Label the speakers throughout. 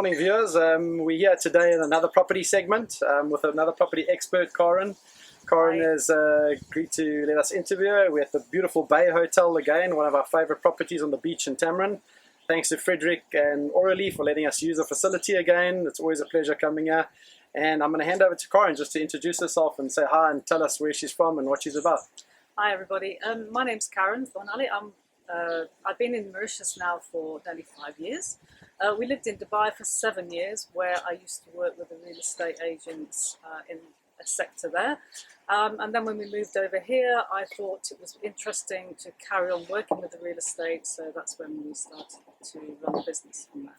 Speaker 1: morning, viewers. We're here today in another property segment with another property expert, Karen. Karen has agreed to let us interview her. We're at the beautiful Bay Hotel again, one of our favourite properties on the beach in Tamarin. Thanks to Frederick and Aurelie for letting us use the facility again. It's always a pleasure coming here. And I'm going to hand over to Karen just to introduce herself and say hi and tell us where she's from and what she's about.
Speaker 2: Hi everybody, my name's Karen Thornalley. I've been in Mauritius now for nearly 5 years. We lived in Dubai for 7 years, where I used to work with the real estate agents in a sector there. And then when we moved over here, I thought it was interesting to carry on working with the real estate, so that's when we started to run the business from there.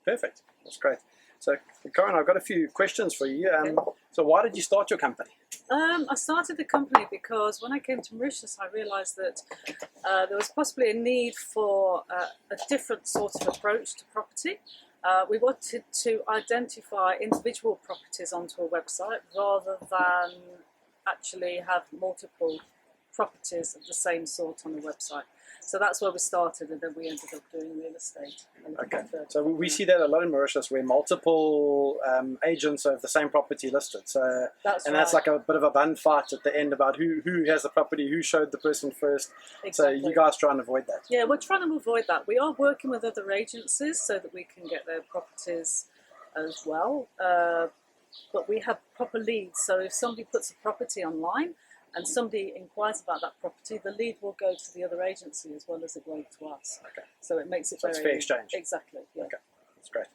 Speaker 1: Perfect, that's great. So Karen, I've got a few questions for you. So why did you start your company?
Speaker 2: I started the company because when I came to Mauritius, I realised that there was possibly a need for a different sort of approach to property. We wanted to identify individual properties onto a website rather than actually have multiple properties of the same sort on the website. So that's where we started, and then we ended up doing real estate.
Speaker 1: Okay, so we see that a lot in Mauritius, where multiple agents have the same property listed. So that's like a bit of a bun fight at the end about who has the property, who showed the person first.
Speaker 2: Exactly.
Speaker 1: So you guys try and avoid that.
Speaker 2: Yeah, we're trying to avoid that. We are working with other agencies so that we can get their properties as well. But we have proper leads. So if somebody puts a property online and somebody inquires about that property, the lead will go to the other agency as well as it will to us. Okay. So it makes it
Speaker 1: so
Speaker 2: very...
Speaker 1: it's fair exchange.
Speaker 2: Exactly, yeah.
Speaker 1: Okay, that's great.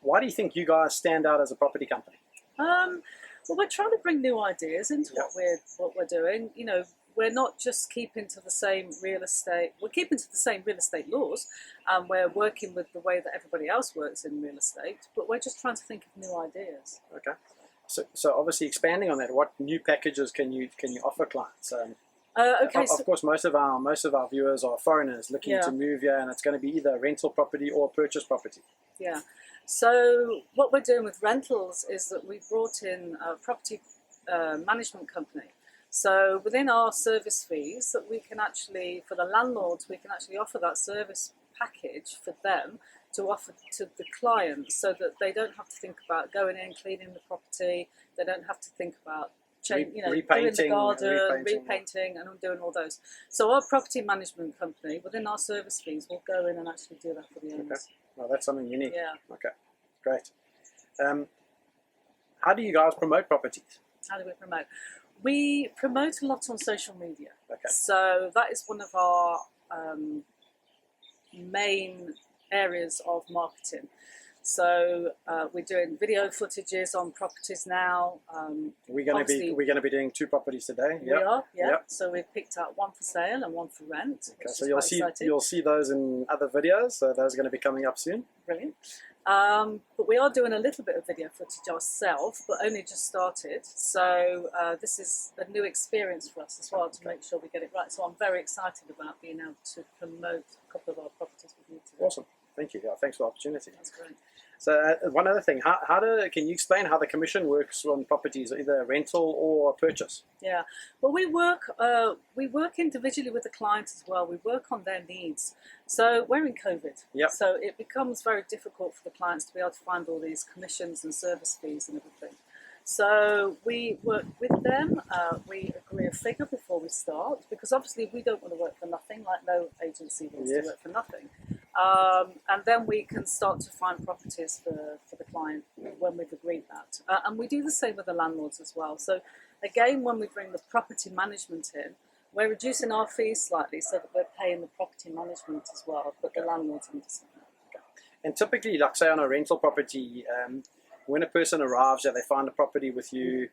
Speaker 1: Why do you think you guys stand out as a property company?
Speaker 2: Well, we're trying to bring new ideas into what we're doing. You know, we're not just keeping to the same real estate. We're keeping to the same real estate laws, and we're working with the way that everybody else works in real estate. But we're just trying to think of new ideas.
Speaker 1: Okay. So obviously expanding on that, what new packages can you offer clients? Of course, most of our viewers are foreigners looking to move here, and it's going to be either a rental property or a purchase property.
Speaker 2: Yeah. So what we're doing with rentals is that we've brought in a property management company. So within our service fees, that we can actually, for the landlords, we can actually offer that service package for them to offer to the clients, so that they don't have to think about going in, cleaning the property. They don't have to think about doing the garden, repainting, and doing all those. So our property management company, within our service fees, will go in and actually do that for the owners.
Speaker 1: Okay. Well, that's something unique.
Speaker 2: Yeah.
Speaker 1: Okay, great. How do you guys promote properties?
Speaker 2: How do we promote? We promote a lot on social media.
Speaker 1: Okay.
Speaker 2: So that is one of our main areas of marketing. So we're doing video footages on properties now.
Speaker 1: We're going to be doing 2 properties today.
Speaker 2: We are, yeah. Yep. So we've picked out one for sale and one for rent.
Speaker 1: Okay, so you'll see those in other videos. So those are going to be coming up soon.
Speaker 2: Brilliant. But we are doing a little bit of video footage ourselves, but only just started. So this is a new experience for us as well to make sure we get it right. So I'm very excited about being able to promote a couple of our properties with you today.
Speaker 1: Awesome. Thank you. Yeah, thanks for the opportunity.
Speaker 2: That's great.
Speaker 1: So one other thing, can you explain how the commission works on properties, either a rental or a purchase?
Speaker 2: Yeah, well, we work individually with the client as well. We work on their needs. So we're in COVID, so it becomes very difficult for the clients to be able to find all these commissions and service fees and everything. So we work with them, we agree a figure before we start, because obviously we don't want to work for nothing, like no agency wants to work for nothing. And then we can start to find properties for the client when we've agreed that. And we do the same with the landlords as well. So again, when we bring the property management in, we're reducing our fees slightly so that we're paying the property management as well, but the landlords understand that.
Speaker 1: Okay. And typically, like say on a rental property, when a person arrives, they find a property with you,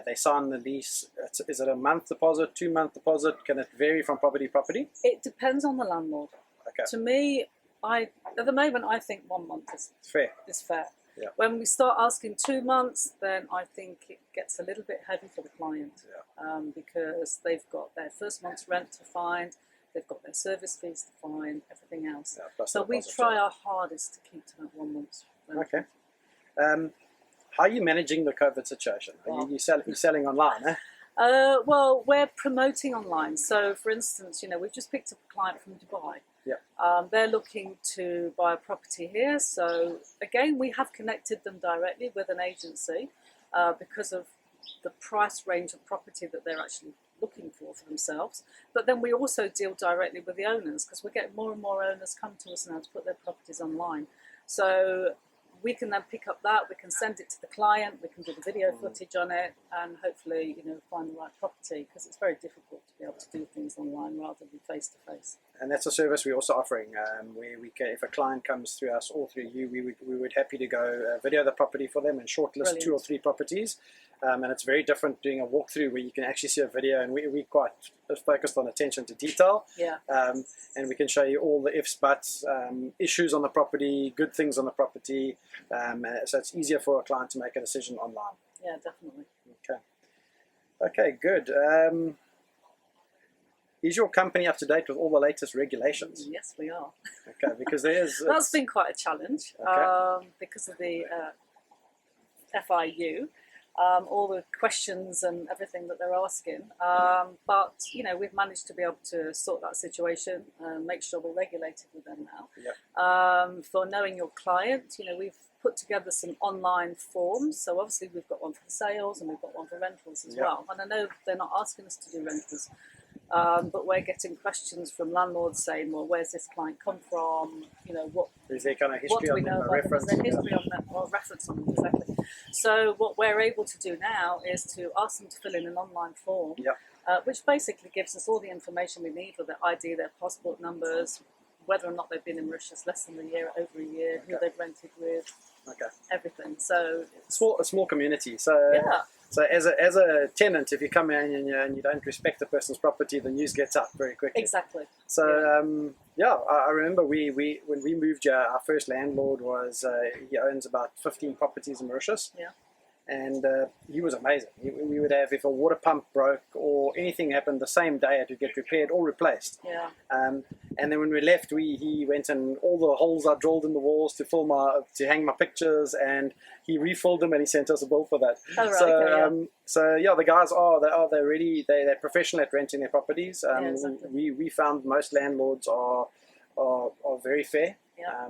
Speaker 1: they sign the lease. Is it a month deposit, 2-month deposit? Can it vary from property to property?
Speaker 2: It depends on the landlord.
Speaker 1: Okay.
Speaker 2: To me, at the moment, I think 1 month is fair.
Speaker 1: Yeah.
Speaker 2: When we start asking 2 months, then I think it gets a little bit heavy for the client, because they've got their first month's rent to find, they've got their service fees to find, everything else. Yeah, so we try our hardest to keep to that 1 month's rent.
Speaker 1: Okay. How are you managing the COVID situation? Are you selling online?
Speaker 2: Well, we're promoting online. So, for instance, we've just picked up a client from Dubai.
Speaker 1: Yeah.
Speaker 2: They're looking to buy a property here. So, again, we have connected them directly with an agency because of the price range of property that they're actually looking for themselves. But then we also deal directly with the owners, because we're getting more and more owners come to us now to put their properties online. So we can then pick up that, we can send it to the client, we can do the video footage on it, and hopefully, find the right property, because it's very difficult to be able to do things online rather than face to face.
Speaker 1: And that's a service we're also offering. We can, if a client comes through us or through you, we would happy to go video the property for them and shortlist
Speaker 2: Brilliant.
Speaker 1: 2 or 3 properties. And it's very different doing a walkthrough where you can actually see a video, and we're quite focused on attention to detail.
Speaker 2: Yeah.
Speaker 1: And we can show you all the ifs, buts, issues on the property, good things on the property. So it's easier for a client to make a decision online.
Speaker 2: Yeah, definitely.
Speaker 1: Okay, good. Is your company up to date with all the latest regulations?
Speaker 2: Yes, we are.
Speaker 1: Okay, because
Speaker 2: that's been quite a challenge because of the FIU. All the questions and everything that they're asking. But, we've managed to be able to sort that situation and make sure we're regulated with them now.
Speaker 1: Yep.
Speaker 2: For knowing your client, we've put together some online forms. So obviously we've got one for the sales and we've got one for rentals as well. And I know they're not asking us to do rentals. But we're getting questions from landlords saying, well, where's this client come from? What
Speaker 1: is there kind of
Speaker 2: what
Speaker 1: history
Speaker 2: do we
Speaker 1: on
Speaker 2: know
Speaker 1: them,
Speaker 2: about
Speaker 1: reference?
Speaker 2: them? Is there history on them, or reference on them, exactly. So what we're able to do now is to ask them to fill in an online form, which basically gives us all the information we need for their ID, their passport numbers, whether or not they've been in Mauritius less than a year, over a year, who they've rented with, everything. So
Speaker 1: a small community. So So as a tenant, if you come in and you don't respect the person's property, the news gets out very quickly.
Speaker 2: Exactly.
Speaker 1: So I remember when we moved here, our first landlord was he owns about 15 properties in Mauritius.
Speaker 2: Yeah.
Speaker 1: And he was amazing. We would have, if a water pump broke or anything happened, the same day it would get repaired or replaced.
Speaker 2: Yeah.
Speaker 1: And then when we left, he went and all the holes I drilled in the walls to hang my pictures, and he refilled them and he sent us a bill for that.
Speaker 2: Oh, right.
Speaker 1: So the guys they're professional at renting their properties.
Speaker 2: Exactly.
Speaker 1: We found most landlords are very fair.
Speaker 2: Yeah.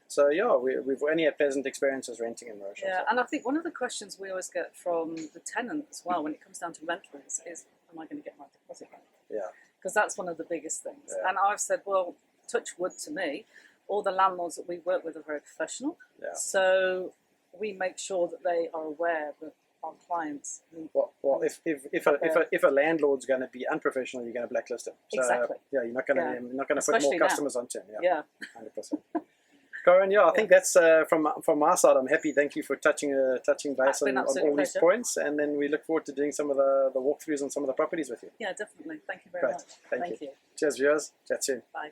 Speaker 1: So we've only had pleasant experiences renting in Mauritius.
Speaker 2: Yeah, and I think one of the questions we always get from the tenant as well when it comes down to rentals is, am I going to get my deposit back?
Speaker 1: Yeah.
Speaker 2: Because that's one of the biggest things.
Speaker 1: Yeah.
Speaker 2: And I've said, well, touch wood to me, all the landlords that we work with are very professional.
Speaker 1: Yeah.
Speaker 2: So we make sure that they are aware that our clients need.
Speaker 1: Well, if a landlord's going to be unprofessional, you're going to blacklist him. So,
Speaker 2: exactly.
Speaker 1: Yeah, you're not going to put
Speaker 2: Especially
Speaker 1: more
Speaker 2: now.
Speaker 1: customers onto him.
Speaker 2: Yeah.
Speaker 1: 100%. Corinne, I think that's from my side. I'm happy. Thank you for touching base on all these points, and then we look forward to doing some of the walkthroughs on some of the properties with you.
Speaker 2: Yeah, definitely. Thank you very much.
Speaker 1: Thank you. Cheers, viewers. Chat soon.
Speaker 2: Bye.